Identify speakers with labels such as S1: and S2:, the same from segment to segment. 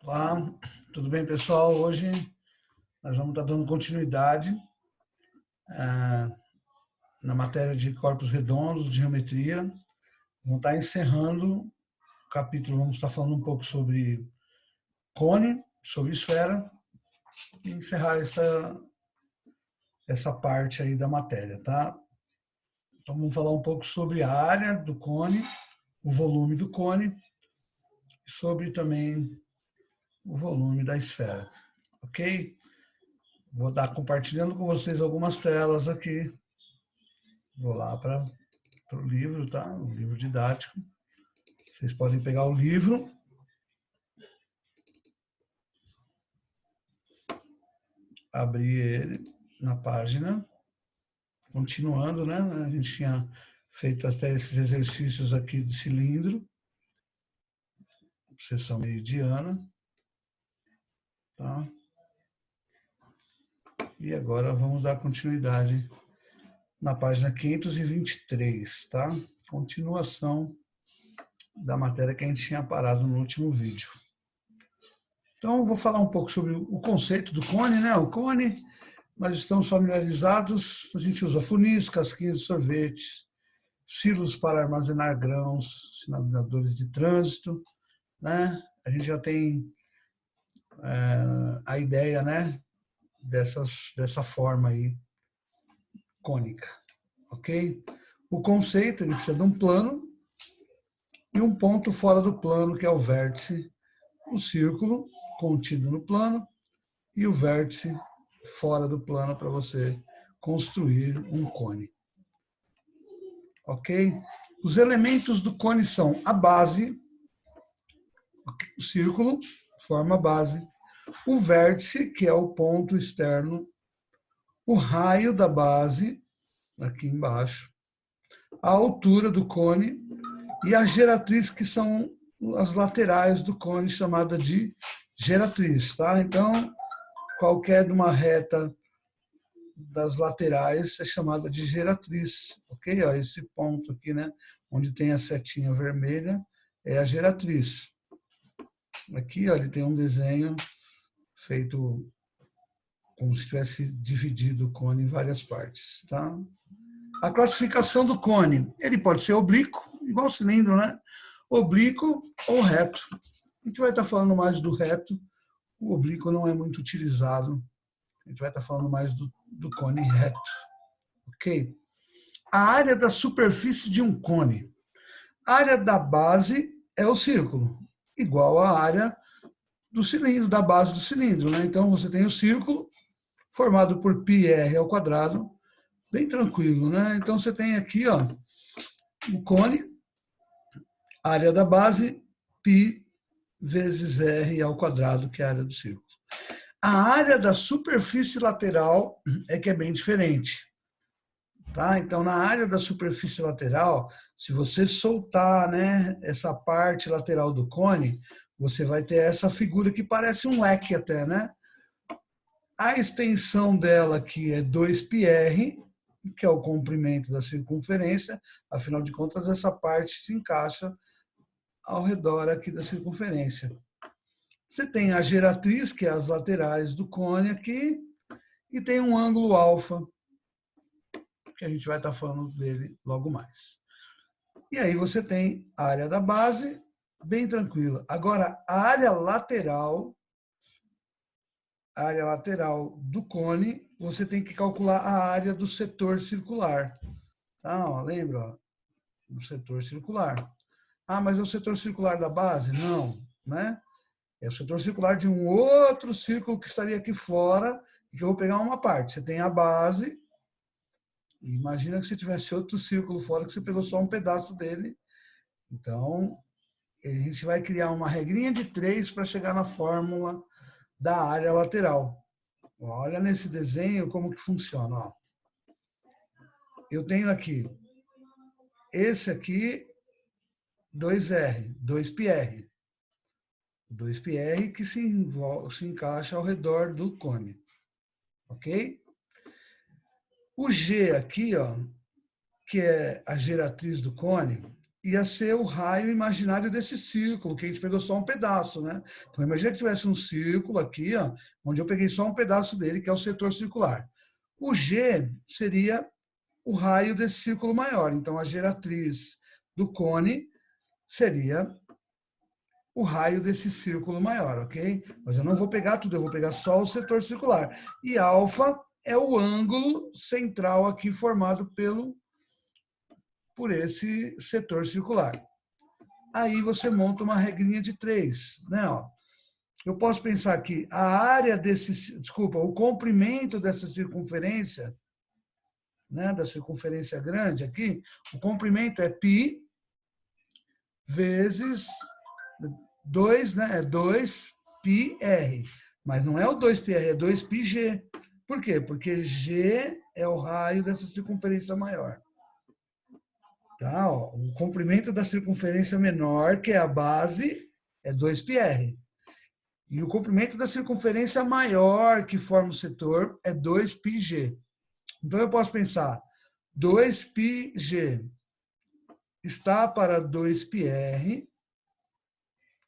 S1: Olá, tudo bem, pessoal? Hoje nós vamos estar dando continuidade na matéria de corpos redondos, de geometria. Vamos estar encerrando o capítulo, vamos estar falando um pouco sobre cone, sobre esfera, e encerrar essa parte aí da matéria, tá? Então vamos falar um pouco sobre a área do cone, o volume do cone, e sobre também o volume da esfera, ok? Vou estar compartilhando com vocês algumas telas aqui. Vou lá para o livro, tá? O livro didático. Vocês podem pegar o livro, abrir ele na página, continuando, né? A gente tinha feito até esses exercícios aqui de cilindro, seção meridiana, tá? E agora vamos dar continuidade na página 523, tá? Continuação da matéria que a gente tinha parado no último vídeo. Então, vou falar um pouco sobre o conceito do cone, né? O cone, nós estamos familiarizados, a gente usa funis, casquinhas de sorvetes, silos para armazenar grãos, sinalizadores de trânsito, né? A gente já tem a ideia, né? Dessa forma aí, cônica, ok? O conceito, ele precisa de um plano e um ponto fora do plano, que é o vértice, o círculo contido no plano e o vértice fora do plano para você construir um cone. Ok? Os elementos do cone são a base, o círculo forma a base, o vértice, que é o ponto externo, o raio da base, aqui embaixo, a altura do cone e a geratriz, que são as laterais do cone, chamada de geratriz, tá? Então, qualquer de uma reta das laterais é chamada de geratriz, ok? Ó, esse ponto aqui, né, onde tem a setinha vermelha, é a geratriz. Aqui, ó, ele tem um desenho feito como se tivesse dividido o cone em várias partes, tá? A classificação do cone, ele pode ser oblíquo, igual o cilindro, né? Oblíquo ou reto. A gente vai estar falando mais do reto, o oblíquo não é muito utilizado, a gente vai estar falando mais do cone reto, ok? A área da superfície de um cone. A área da base é o círculo, igual à área do cilindro, da base do cilindro, né? Então você tem o círculo formado por πr ao quadrado, bem tranquilo, né? Então você tem aqui, ó, o cone, área da base, π vezes r ao quadrado, que é a área do círculo. A área da superfície lateral é que é bem diferente. Tá? Então, na área da superfície lateral, se você soltar, né, essa parte lateral do cone, você vai ter essa figura que parece um leque até, né? A extensão dela aqui é 2πr, que é o comprimento da circunferência, afinal de contas, essa parte se encaixa ao redor aqui da circunferência. Você tem a geratriz, que é as laterais do cone aqui, e tem um ângulo alfa, que a gente vai estar falando dele logo mais. E aí você tem a área da base, bem tranquila. Agora, a área lateral do cone, você tem que calcular a área do setor circular. Tá? Ó, lembra? Ó, do setor circular. Ah, mas é o setor circular da base? Não, né? É o setor circular de um outro círculo que estaria aqui fora, e que eu vou pegar uma parte. Você tem a base, imagina que se tivesse outro círculo fora, que você pegou só um pedaço dele. Então, a gente vai criar uma regrinha de 3 para chegar na fórmula da área lateral. Olha nesse desenho como que funciona. Ó. Eu tenho aqui, esse aqui, 2R, 2πr. 2πr que se encaixa ao redor do cone. Ok? O G aqui, ó, que é a geratriz do cone, ia ser o raio imaginário desse círculo, que a gente pegou só um pedaço, né? Então, imagina que tivesse um círculo aqui, ó, onde eu peguei só um pedaço dele, que é o setor circular. O G seria o raio desse círculo maior. Então, a geratriz do cone seria o raio desse círculo maior, ok? Mas eu não vou pegar tudo, eu vou pegar só o setor circular. E alfa é o ângulo central aqui formado por esse setor circular. Aí você monta uma regrinha de 3, né? Ó, eu posso pensar que a área o comprimento dessa circunferência, né, da circunferência grande aqui, o comprimento é π vezes 2, né? É 2πr. Mas não é o 2πr, é 2πg. Por quê? Porque g é o raio dessa circunferência maior. Tá? Ó, o comprimento da circunferência menor, que é a base, é 2πr. E o comprimento da circunferência maior, que forma o setor, é 2πg. Então, eu posso pensar, 2πg está para 2πr,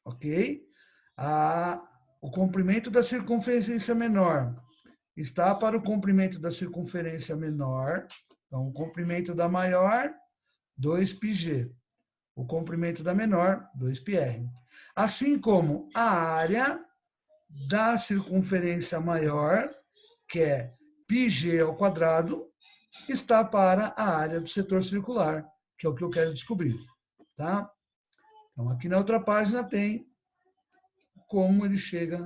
S1: ok? O comprimento da circunferência menor está para o comprimento da circunferência menor. Então, o comprimento da maior, 2πg. O comprimento da menor, 2πr. Assim como a área da circunferência maior, que é πg ao quadrado, está para a área do setor circular, que é o que eu quero descobrir. Tá? Então, aqui na outra página tem como ele chega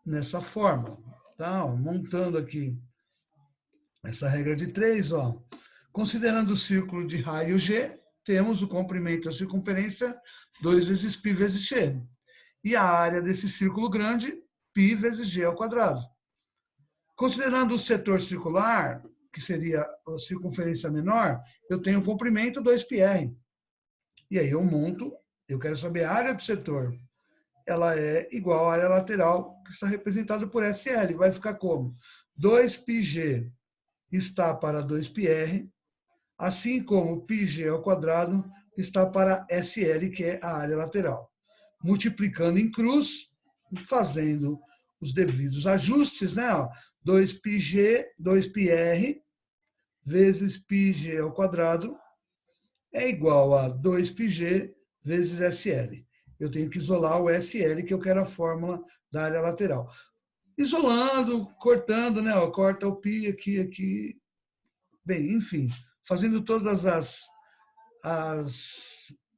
S1: nessa forma. Tá? Montando aqui essa regra de 3, ó. Considerando o círculo de raio G, temos o comprimento da circunferência 2 vezes π vezes g. E a área desse círculo grande, π vezes g ao quadrado. Considerando o setor circular, que seria a circunferência menor, eu tenho o comprimento 2πr. E aí eu monto, eu quero saber a área do setor. Ela é igual à área lateral, que está representada por SL. Vai ficar como? 2πg está para 2πr, assim como πg ao quadrado está para SL, que é a área lateral. Multiplicando em cruz, fazendo os devidos ajustes, né? 2πg, 2πr vezes πg ao quadrado é igual a 2πg vezes SL. Eu tenho que isolar o SL, que eu quero a fórmula da área lateral. Isolando, cortando, né? Corta o π aqui, aqui. Bem, enfim, fazendo todas as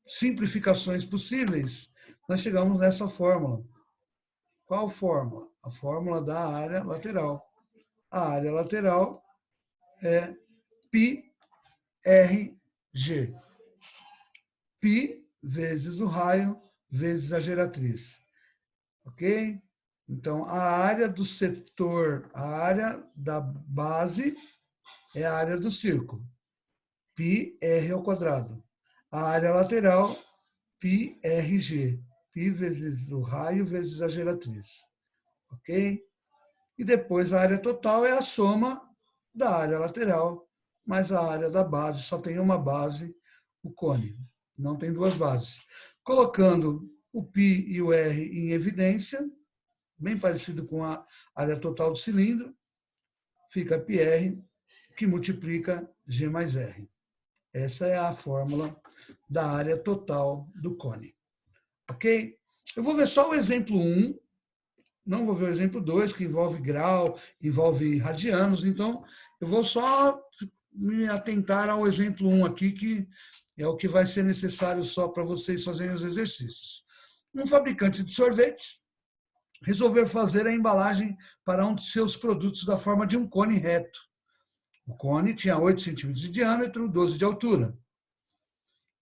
S1: simplificações possíveis, nós chegamos nessa fórmula. Qual fórmula? A fórmula da área lateral. A área lateral é πrg. Π vezes o raio vezes a geratriz. Ok? Então, a área do setor, a área da base é a área do círculo. πr ao quadrado. A área lateral, πrg. Π vezes o raio vezes a geratriz. Ok? E depois a área total é a soma da área lateral, mas a área da base só tem uma base, o cone. Não tem duas bases. Colocando o π e o r em evidência, bem parecido com a área total do cilindro, fica πr, que multiplica G mais R. Essa é a fórmula da área total do cone. Ok? Eu vou ver só o exemplo 1, não vou ver o exemplo 2, que envolve grau, envolve radianos, então eu vou só me atentar ao exemplo 1 aqui, que é o que vai ser necessário só para vocês fazerem os exercícios. Um fabricante de sorvetes resolveu fazer a embalagem para um de seus produtos da forma de um cone reto. O cone tinha 8 centímetros de diâmetro, 12 de altura.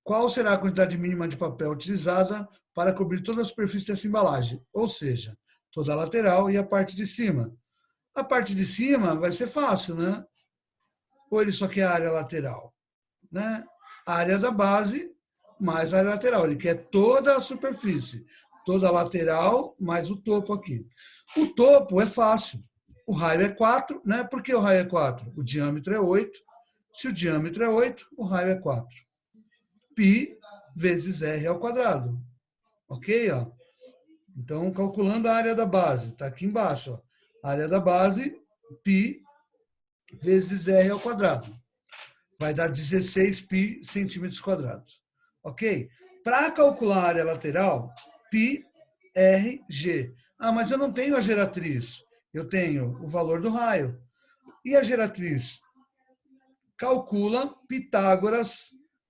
S1: Qual será a quantidade mínima de papel utilizada para cobrir toda a superfície dessa embalagem? Ou seja, toda a lateral e a parte de cima. A parte de cima vai ser fácil, né? Ou ele só quer a área lateral, né? A área da base mais a área lateral. Ele quer toda a superfície, toda a lateral mais o topo aqui. O topo é fácil. O raio é 4, né? Por que o raio é 4? O diâmetro é 8. Se o diâmetro é 8, o raio é 4. Π vezes R ao quadrado. Ok? Ó? Então, calculando a área da base, está aqui embaixo. Ó. A área da base, π vezes R ao quadrado. Vai dar 16 π centímetros quadrados. Ok? Para calcular a área lateral, π, R, G. Ah, mas eu não tenho a geratriz. Eu tenho o valor do raio. E a geratriz? Calcula Pitágoras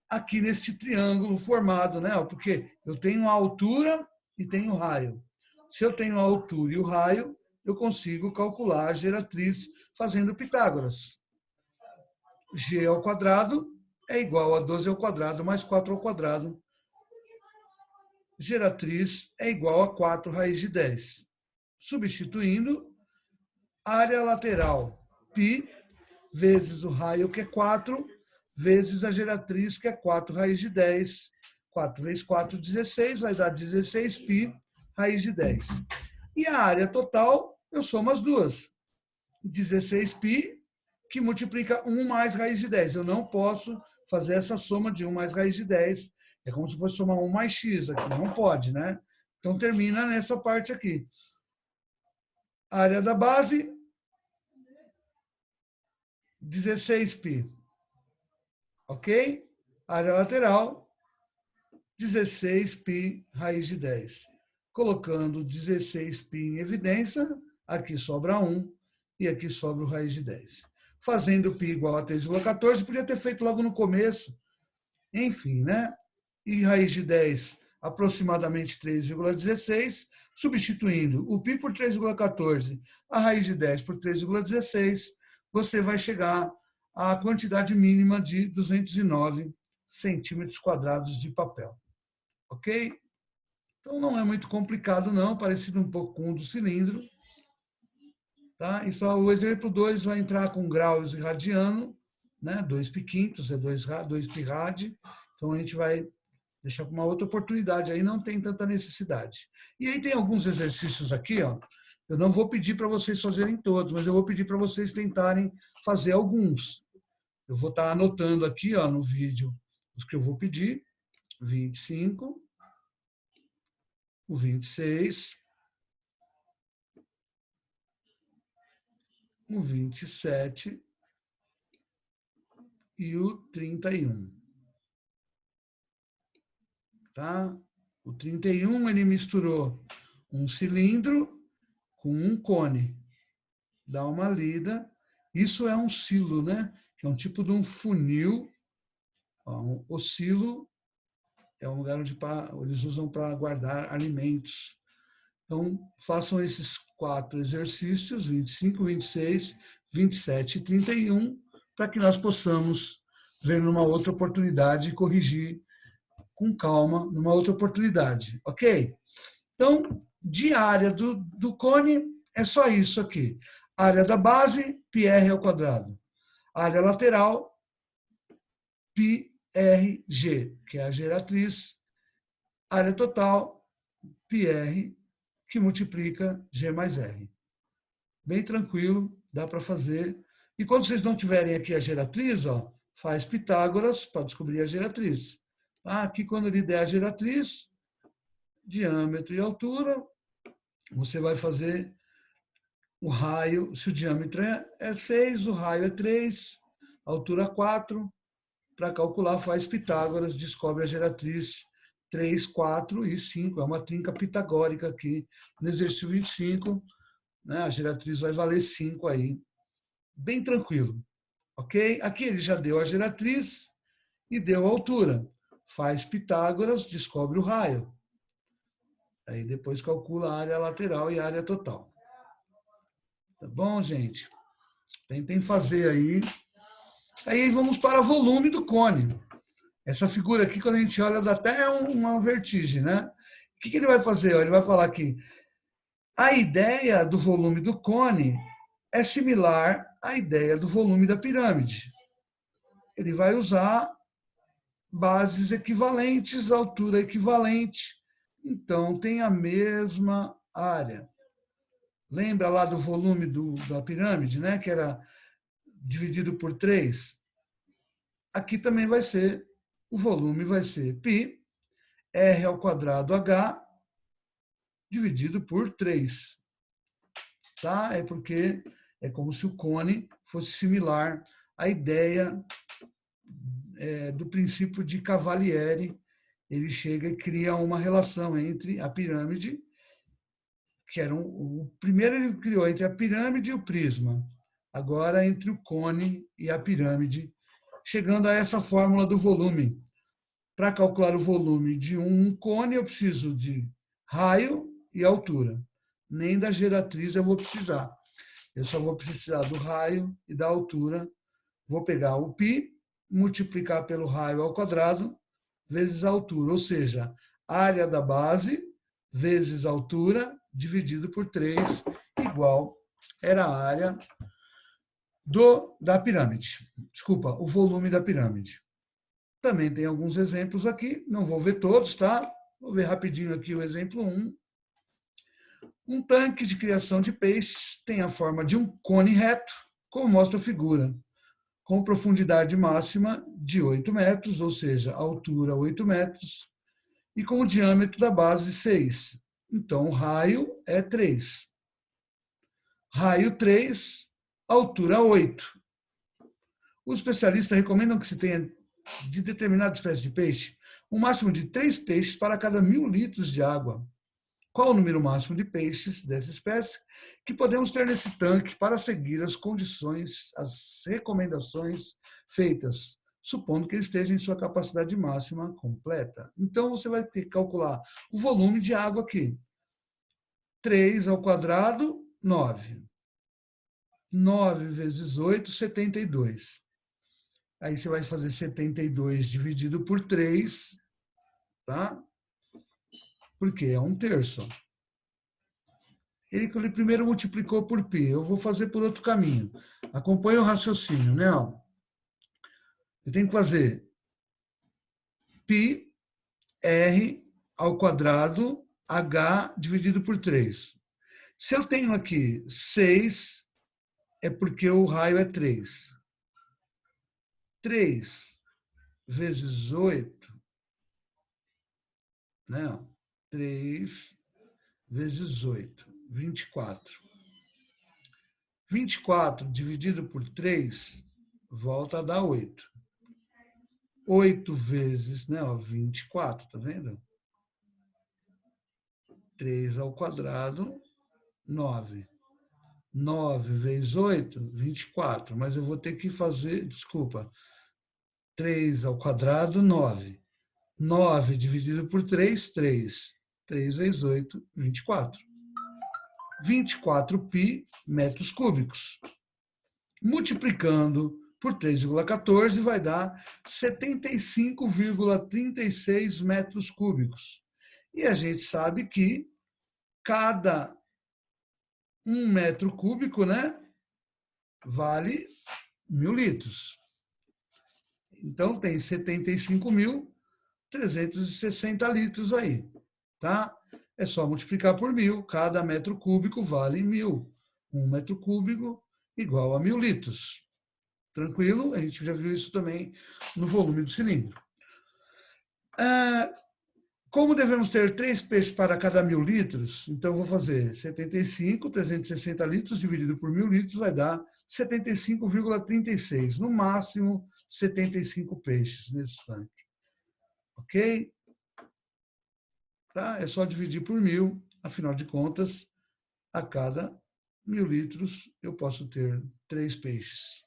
S1: aqui neste triângulo formado, né? Porque eu tenho a altura e tenho o raio. Se eu tenho a altura e o raio, eu consigo calcular a geratriz fazendo Pitágoras. G ao quadrado é igual a 12 ao quadrado mais 4 ao quadrado. Geratriz é igual a 4 raiz de 10. Substituindo, área lateral, π, vezes o raio, que é 4, vezes a geratriz, que é 4 raiz de 10. 4 vezes 4, 16, vai dar 16 π raiz de 10. E a área total, eu somo as duas. 16 π, que multiplica 1 mais raiz de 10. Eu não posso fazer essa soma de 1 mais raiz de 10. É como se fosse somar 1 mais x aqui. Não pode, né? Então, termina nessa parte aqui. Área da base, 16 π. Ok? Área lateral, 16 π raiz de 10. Colocando 16 π em evidência, aqui sobra 1 e aqui sobra o raiz de 10. Fazendo π igual a 3,14, podia ter feito logo no começo. Enfim, né? E raiz de 10, aproximadamente 3,16. Substituindo o π por 3,14, a raiz de 10 por 3,16, você vai chegar à quantidade mínima de 209 centímetros quadrados de papel. Ok? Então não é muito complicado não, parecido um pouco com o do cilindro. Tá? E só o exemplo 2 vai entrar com graus e radiano, né? 2 π quintos, é 2 π rad. Então a gente vai deixar para uma outra oportunidade, aí não tem tanta necessidade. E aí tem alguns exercícios aqui, ó. Eu não vou pedir para vocês fazerem todos, mas eu vou pedir para vocês tentarem fazer alguns. Eu vou estar anotando aqui, ó, no vídeo os que eu vou pedir. 25, o 26, o 27 e o 31. Tá? O 31 ele misturou um cilindro com um cone. Dá uma lida. Isso é um silo, né? Que é um tipo de um funil. O silo é um lugar onde eles usam para guardar alimentos. Então, façam esses 4 exercícios, 25, 26, 27 e 31, para que nós possamos ver numa outra oportunidade e corrigir com calma numa outra oportunidade, ok? Então, de área do cone, é só isso aqui. Área da base, πr ao quadrado. Área lateral, πrg, que é a geratriz. Área total, πr, que multiplica G mais R. Bem tranquilo, dá para fazer. E quando vocês não tiverem aqui a geratriz, ó, faz Pitágoras para descobrir a geratriz. Aqui, quando ele der a geratriz, diâmetro e altura, você vai fazer o raio, se o diâmetro é 6, o raio é 3, altura 4. Para calcular, faz Pitágoras, descobre a geratriz 3, 4 e 5. É uma trinca pitagórica aqui no exercício 25. Né? A geratriz vai valer 5 aí. Bem tranquilo. Ok? Aqui ele já deu a geratriz e deu a altura. Faz Pitágoras, descobre o raio. Aí depois calcula a área lateral e a área total. Tá bom, gente? Tentem fazer aí. Aí vamos para o volume do cone. Essa figura aqui, quando a gente olha, dá até uma vertigem, né? O que ele vai fazer? Ele vai falar que a ideia do volume do cone é similar à ideia do volume da pirâmide. Ele vai usar bases equivalentes, altura equivalente, então tem a mesma área. Lembra lá do volume da pirâmide, né? Que era dividido por 3? Aqui também vai ser, o volume vai ser π R ao quadrado H dividido por 3. Tá? É porque é como se o cone fosse similar à ideia do princípio de Cavalieri. Ele chega e cria uma relação entre a pirâmide, que era o primeiro ele criou entre a pirâmide e o prisma, agora entre o cone e a pirâmide, chegando a essa fórmula do volume. Para calcular o volume de um cone, eu preciso de raio e altura. Nem da geratriz eu vou precisar. Eu só vou precisar do raio e da altura. Vou pegar o π, multiplicar pelo raio ao quadrado, vezes a altura, ou seja, área da base vezes a altura, dividido por 3, igual era a área da pirâmide. Desculpa, o volume da pirâmide. Também tem alguns exemplos aqui, não vou ver todos, tá? Vou ver rapidinho aqui o exemplo 1. Um tanque de criação de peixes tem a forma de um cone reto, como mostra a figura, com profundidade máxima de 8 metros, ou seja, altura 8 metros, e com o diâmetro da base 6. Então, o raio é 3. Raio 3, altura 8. Os especialistas recomendam que se tenha, de determinada espécie de peixe, um máximo de 3 peixes para cada 1.000 litros de água. Qual o número máximo de peixes dessa espécie que podemos ter nesse tanque para seguir as condições, as recomendações feitas, supondo que ele esteja em sua capacidade máxima completa? Então, você vai ter que calcular o volume de água aqui. 3 ao quadrado, 9. 9 vezes 8, 72. Aí você vai fazer 72 dividido por 3, tá? Porque é 1/3. Ele primeiro multiplicou por π. Eu vou fazer por outro caminho. Acompanhe o raciocínio, né? Eu tenho que fazer π r ao quadrado h dividido por 3. Se eu tenho aqui 6, é porque o raio é 3. 3 vezes 8, né? 3 vezes 8, 24. 24 dividido por 3 volta a dar 8. 8 vezes, né, 24, tá vendo? 3 ao quadrado, 9. 9 vezes 8, 24. Mas eu vou ter que fazer, desculpa, 3 ao quadrado, 9. 9 dividido por 3, 3. 3 vezes 8, 24. 24π metros cúbicos. Multiplicando por 3,14 vai dar 75,36 metros cúbicos. E a gente sabe que cada 1 metro cúbico, né, vale 1.000 litros. Então tem 75.360 litros aí, tá? É só multiplicar por 1.000, cada metro cúbico vale 1.000. 1 metro cúbico igual a 1.000 litros. Tranquilo? A gente já viu isso também no volume do cilindro. Como devemos ter 3 peixes para cada 1.000 litros, então eu vou fazer 75.360 litros dividido por 1.000 litros vai dar 75,36. No máximo, 75 peixes nesse tanque. Ok? Tá? É só dividir por 1.000, afinal de contas, a cada 1.000 litros eu posso ter 3 peixes.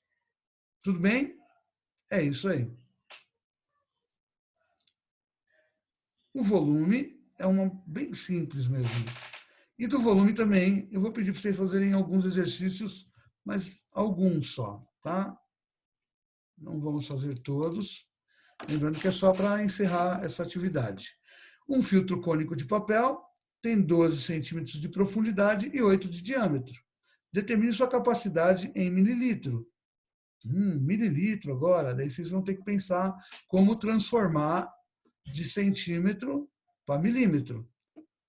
S1: Tudo bem? É isso aí. O volume é bem simples mesmo. E do volume também, eu vou pedir para vocês fazerem alguns exercícios, mas alguns só, tá? Não vamos fazer todos. Lembrando que é só para encerrar essa atividade. Um filtro cônico de papel tem 12 centímetros de profundidade e 8 de diâmetro. Determine sua capacidade em mililitro. Mililitro agora, daí vocês vão ter que pensar como transformar de centímetro para milímetro.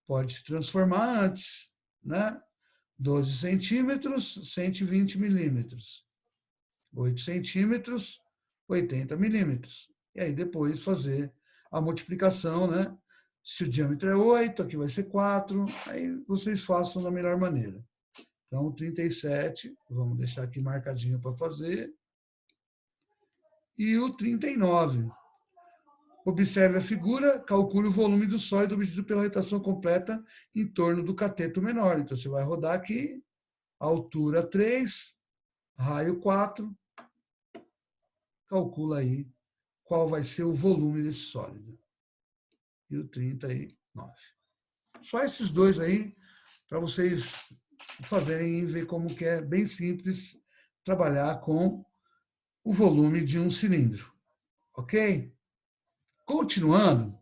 S1: Pode se transformar antes, né? 12 centímetros, 120 milímetros. 8 centímetros, 80 milímetros. E aí depois fazer a multiplicação, né? Se o diâmetro é 8, aqui vai ser 4, aí vocês façam da melhor maneira. Então, 37, vamos deixar aqui marcadinho para fazer. E o 39. Observe a figura, calcule o volume do sólido obtido pela rotação completa em torno do cateto menor. Então, você vai rodar aqui, altura 3, raio 4, calcula aí qual vai ser o volume desse sólido. E o 39. Só esses dois aí, para vocês fazerem e ver como que é bem simples trabalhar com o volume de um cilindro. Ok? Continuando,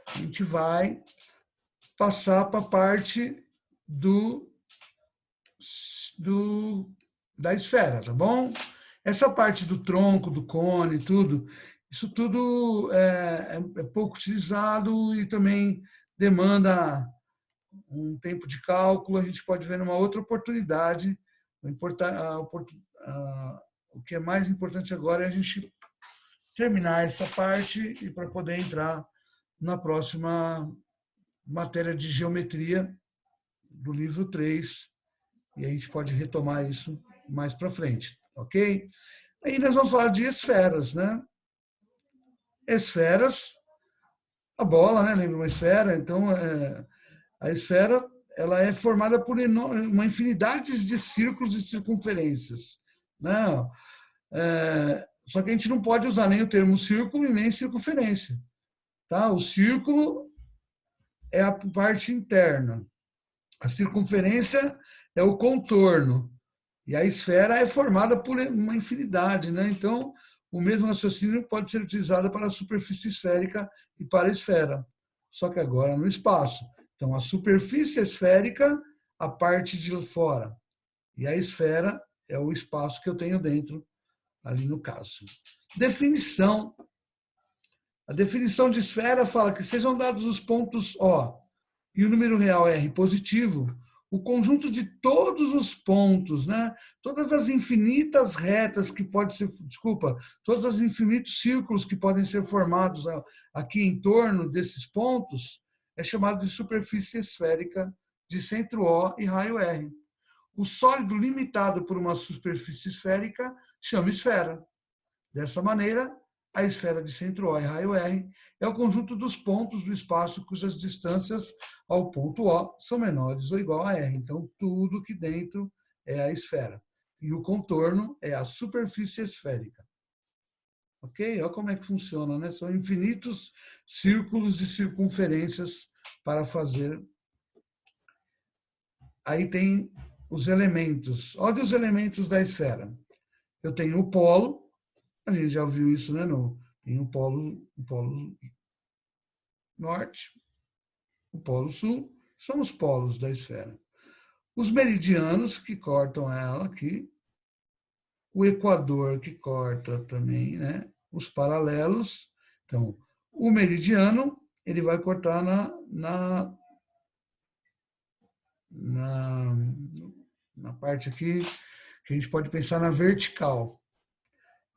S1: a gente vai passar para a parte da esfera, tá bom? Essa parte do tronco, do cone, tudo, isso tudo é pouco utilizado e também demanda um tempo de cálculo. A gente pode ver numa outra oportunidade. O que é mais importante agora é a gente terminar essa parte e para poder entrar na próxima matéria de geometria do livro 3, e a gente pode retomar isso mais para frente, ok? Aí nós vamos falar de esferas, né? Esferas, a bola, né? Lembra uma esfera? Então, a esfera ela é formada por uma infinidade de círculos e circunferências, né? Só que a gente não pode usar nem o termo círculo e nem circunferência, tá? O círculo é a parte interna, a circunferência é o contorno, e a esfera é formada por uma infinidade, né? Então, o mesmo raciocínio pode ser utilizado para a superfície esférica e para a esfera, só que agora no espaço. Então, a superfície esférica, a parte de fora, e a esfera é o espaço que eu tenho dentro, ali no caso. Definição. A definição de esfera fala que sejam dados os pontos O e o número real R positivo, o conjunto de todos os pontos, né? Todas as infinitas retas que pode ser, todos os infinitos círculos que podem ser formados aqui em torno desses pontos, é chamado de superfície esférica de centro O e raio R. O sólido limitado por uma superfície esférica chama esfera. Dessa maneira, a esfera de centro O e raio R é o conjunto dos pontos do espaço cujas distâncias ao ponto O são menores ou igual a R. Então, tudo que dentro é a esfera. E o contorno é a superfície esférica. Ok? Olha como é que funciona, né? São infinitos círculos e circunferências para fazer. Aí tem os elementos. Olha os elementos da esfera. Eu tenho o polo, a gente já viu isso, né? Tem o polo norte, o polo sul, são os polos da esfera. Os meridianos que cortam ela aqui, o equador que corta também, né? Os paralelos. Então, o meridiano ele vai cortar na parte aqui que a gente pode pensar na vertical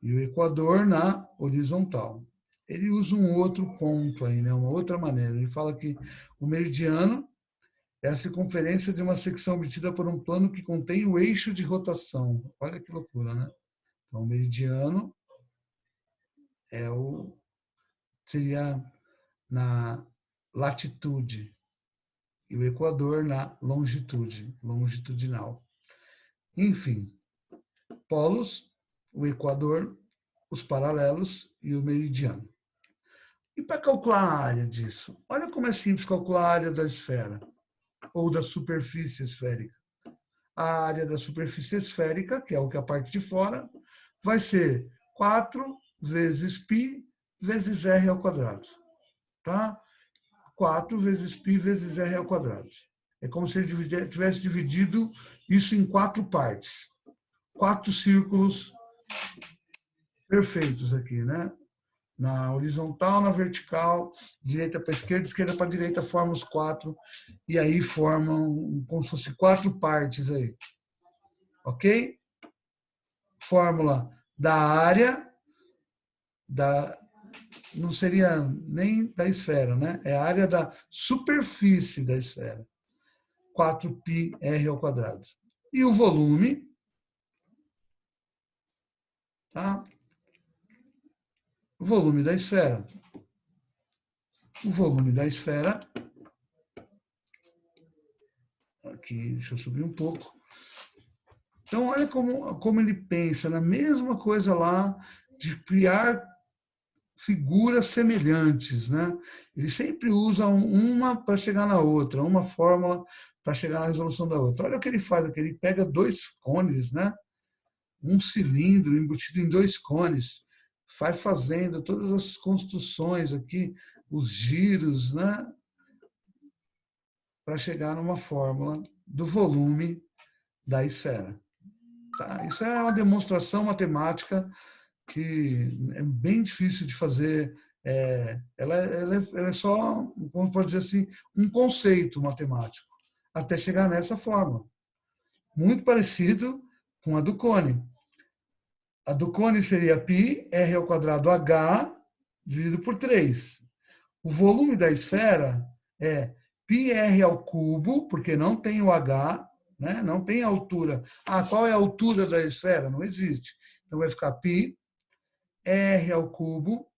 S1: e o equador na horizontal. Ele usa um outro ponto aí, né? Uma outra maneira. Ele fala que o meridiano é a circunferência de uma secção obtida por um plano que contém o eixo de rotação. Olha que loucura, né? Então, o meridiano seria na latitude e o equador na longitude, longitudinal. Enfim, polos, o equador, os paralelos e o meridiano. E para calcular a área disso? Olha como é simples calcular a área da esfera ou da superfície esférica. A área da superfície esférica, que é o que é a parte de fora, vai ser 4 vezes π vezes r ao quadrado. Tá? 4 vezes π vezes r ao quadrado. É como se ele tivesse dividido isso em 4 partes. 4 círculos perfeitos aqui, né? Na horizontal, na vertical, direita para esquerda, esquerda para direita, formam os 4, e aí formam como se fosse 4 partes aí. Ok? Fórmula da área não seria nem da esfera, né? É a área da superfície da esfera. 4πr ao quadrado. E o volume, tá? O volume da esfera. O volume da esfera, aqui, deixa eu subir um pouco. Então, olha como ele pensa na mesma coisa lá de criar figuras semelhantes, né? Ele sempre usa uma para chegar na outra, uma fórmula para chegar na resolução da outra. Olha o que ele faz aqui, ele pega dois cones, né? Um cilindro embutido em dois cones, vai fazendo todas as construções aqui, os giros, né? Para chegar numa fórmula do volume da esfera. Tá? Isso é uma demonstração matemática que é bem difícil de fazer. Ela é só, como pode dizer assim, um conceito matemático, até chegar nessa forma. Muito parecido com a do cone. A do cone seria πr ao quadrado h dividido por 3. O volume da esfera é πr ao cubo, porque não tem o h, né? Não tem altura. Qual é a altura da esfera? Não existe. Então vai ficar π r ao cubo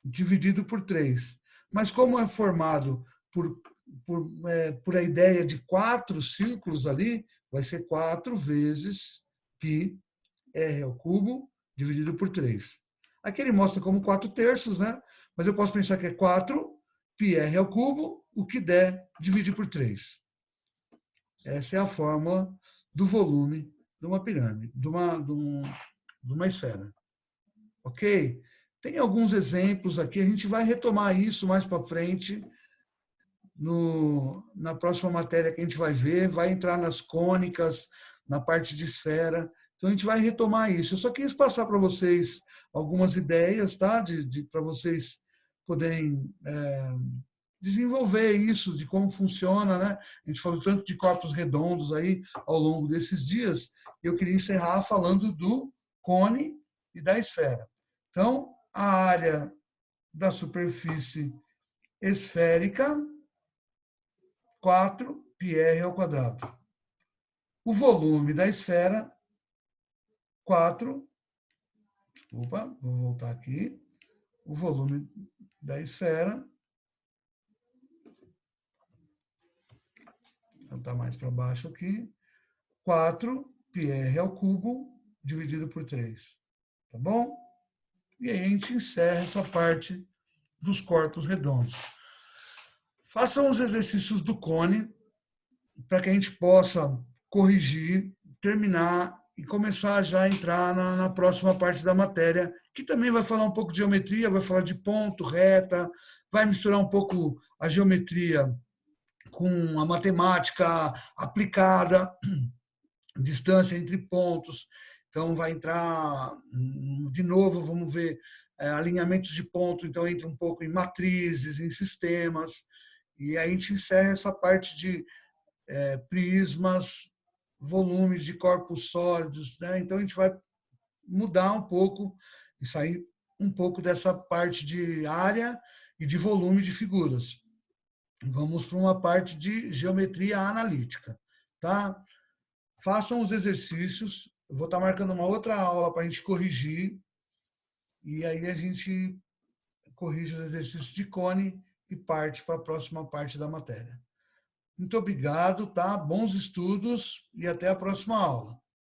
S1: dividido por 3. Mas como é formado por a ideia de 4 círculos ali, vai ser 4 vezes π r ao cubo dividido por 3. Aqui ele mostra como 4 terços, né? Mas eu posso pensar que é 4 πr ao cubo, o que der, dividir por 3. Essa é a fórmula do volume de uma pirâmide, de uma esfera. Ok? Tem alguns exemplos aqui, a gente vai retomar isso mais para frente, na próxima matéria que a gente vai ver, vai entrar nas cônicas, na parte de esfera, então a gente vai retomar isso. Eu só quis passar para vocês algumas ideias, tá? Para vocês poderem desenvolver isso, de como funciona, né? A gente falou tanto de corpos redondos aí ao longo desses dias, eu queria encerrar falando do cone e da esfera. Então, a área da superfície esférica, 4πr ao quadrado. O volume da esfera, 4. Desculpa, vou voltar aqui. O volume da esfera. Vou botar mais para baixo aqui. 4πr ao cubo dividido por 3. Tá bom? E aí a gente encerra essa parte dos corpos redondos. Façam os exercícios do cone para que a gente possa corrigir, terminar e começar já a entrar na próxima parte da matéria, que também vai falar um pouco de geometria, vai falar de ponto, reta, vai misturar um pouco a geometria com a matemática aplicada, distância entre pontos. Então, vai entrar, de novo, vamos ver alinhamentos de ponto, então entra um pouco em matrizes, em sistemas, e aí a gente encerra essa parte de prismas, volumes de corpos sólidos, né? Então a gente vai mudar um pouco e sair um pouco dessa parte de área e de volume de figuras. Vamos para uma parte de geometria analítica, tá? Façam os exercícios, eu vou estar marcando uma outra aula para a gente corrigir, e aí a gente corrige os exercícios de cone e parte para a próxima parte da matéria. Muito obrigado, tá? Bons estudos e até a próxima aula.